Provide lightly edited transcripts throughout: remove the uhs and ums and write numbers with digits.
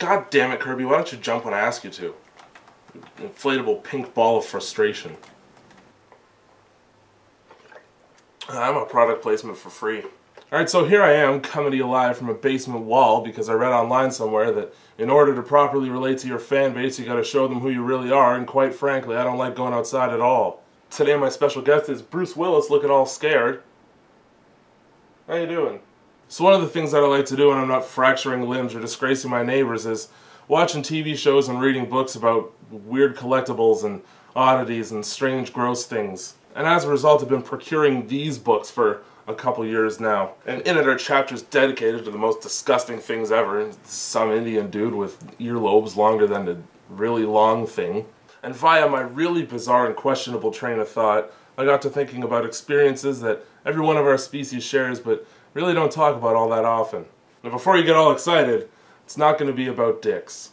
God damn it, Kirby, why don't you jump when I ask you to? Inflatable pink ball of frustration. I'm a product placement for free. Alright, so here I am, coming to you live from a basement wall because I read online somewhere that in order to properly relate to your fan base, you gotta show them who you really are, and quite frankly, I don't like going outside at all. Today my special guest is Bruce Willis, looking all scared. How you doing? So one of the things that I like to do when I'm not fracturing limbs or disgracing my neighbors is watching TV shows and reading books about weird collectibles and oddities and strange, gross things. And as a result, I've been procuring these books for a couple years now. And in it are chapters dedicated to the most disgusting things ever. Some Indian dude with earlobes longer than a really long thing. And via my really bizarre and questionable train of thought, I got to thinking about experiences that every one of our species shares but really don't talk about all that often. Now before you get all excited, it's not going to be about dicks.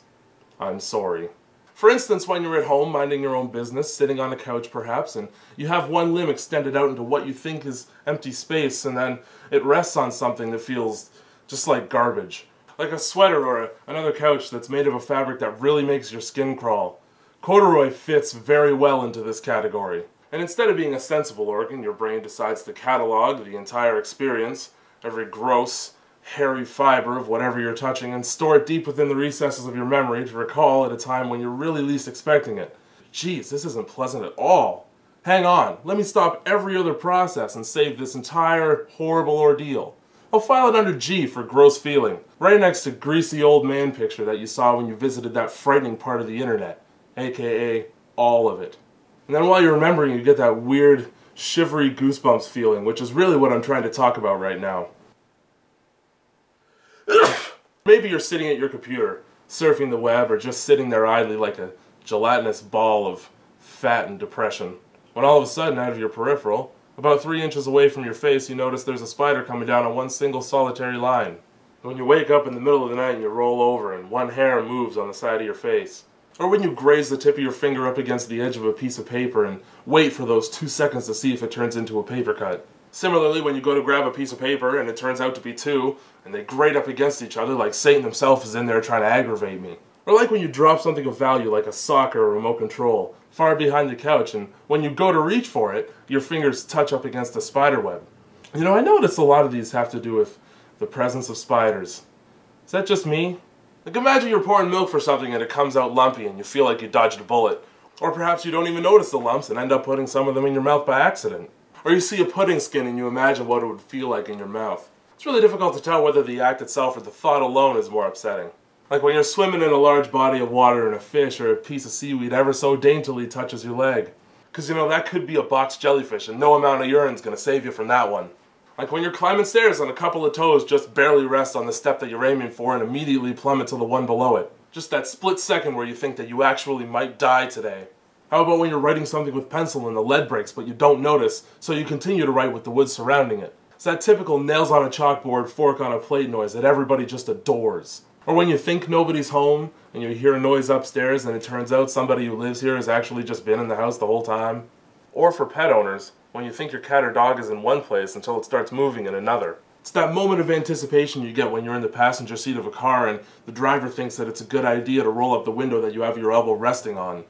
I'm sorry. For instance, when you're at home minding your own business, sitting on a couch perhaps, and you have one limb extended out into what you think is empty space, and then it rests on something that feels just like garbage. Like a sweater or another couch that's made of a fabric that really makes your skin crawl. Corduroy fits very well into this category. And instead of being a sensible organ, your brain decides to catalog the entire experience, every gross, hairy fiber of whatever you're touching, and store it deep within the recesses of your memory to recall at a time when you're really least expecting it. Geez, this isn't pleasant at all. Hang on, let me stop every other process and save this entire horrible ordeal. I'll file it under G for gross feeling, right next to greasy old man picture that you saw when you visited that frightening part of the internet, aka all of it. And then while you're remembering, you get that weird, shivery goosebumps feeling, which is really what I'm trying to talk about right now. Maybe you're sitting at your computer, surfing the web, or just sitting there idly like a gelatinous ball of fat and depression, when all of a sudden, out of your peripheral, about 3 inches away from your face, you notice there's a spider coming down on one single solitary line. When you wake up in the middle of the night and you roll over and one hair moves on the side of your face. Or when you graze the tip of your finger up against the edge of a piece of paper and wait for those 2 seconds to see if it turns into a paper cut. Similarly, when you go to grab a piece of paper and it turns out to be 2, and they grate up against each other like Satan himself is in there trying to aggravate me. Or like when you drop something of value like a sock or a remote control far behind the couch, and when you go to reach for it, your fingers touch up against a spider web. You know, I noticed a lot of these have to do with the presence of spiders. Is that just me? Like imagine you're pouring milk for something and it comes out lumpy and you feel like you dodged a bullet. Or perhaps you don't even notice the lumps and end up putting some of them in your mouth by accident. Or you see a pudding skin and you imagine what it would feel like in your mouth. It's really difficult to tell whether the act itself or the thought alone is more upsetting. Like when you're swimming in a large body of water and a fish or a piece of seaweed ever so daintily touches your leg. Because you know, that could be a box jellyfish and no amount of urine's going to save you from that one. Like when you're climbing stairs and a couple of toes just barely rest on the step that you're aiming for and immediately plummet to the one below it. Just that split second where you think that you actually might die today. How about when you're writing something with pencil and the lead breaks but you don't notice, so you continue to write with the wood surrounding it? It's that typical nails on a chalkboard, fork on a plate noise that everybody just adores. Or when you think nobody's home and you hear a noise upstairs and it turns out somebody who lives here has actually just been in the house the whole time. Or for pet owners, when you think your cat or dog is in one place until it starts moving in another. It's that moment of anticipation you get when you're in the passenger seat of a car and the driver thinks that it's a good idea to roll up the window that you have your elbow resting on.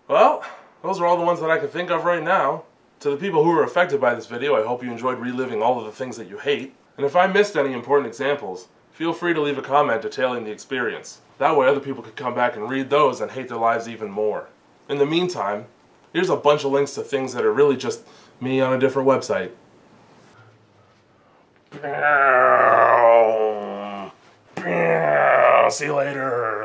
Well, those are all the ones that I can think of right now. To the people who were affected by this video, I hope you enjoyed reliving all of the things that you hate. And if I missed any important examples, feel free to leave a comment detailing the experience. That way other people could come back and read those and hate their lives even more. In the meantime, here's a bunch of links to things that are really just me on a different website. See you later.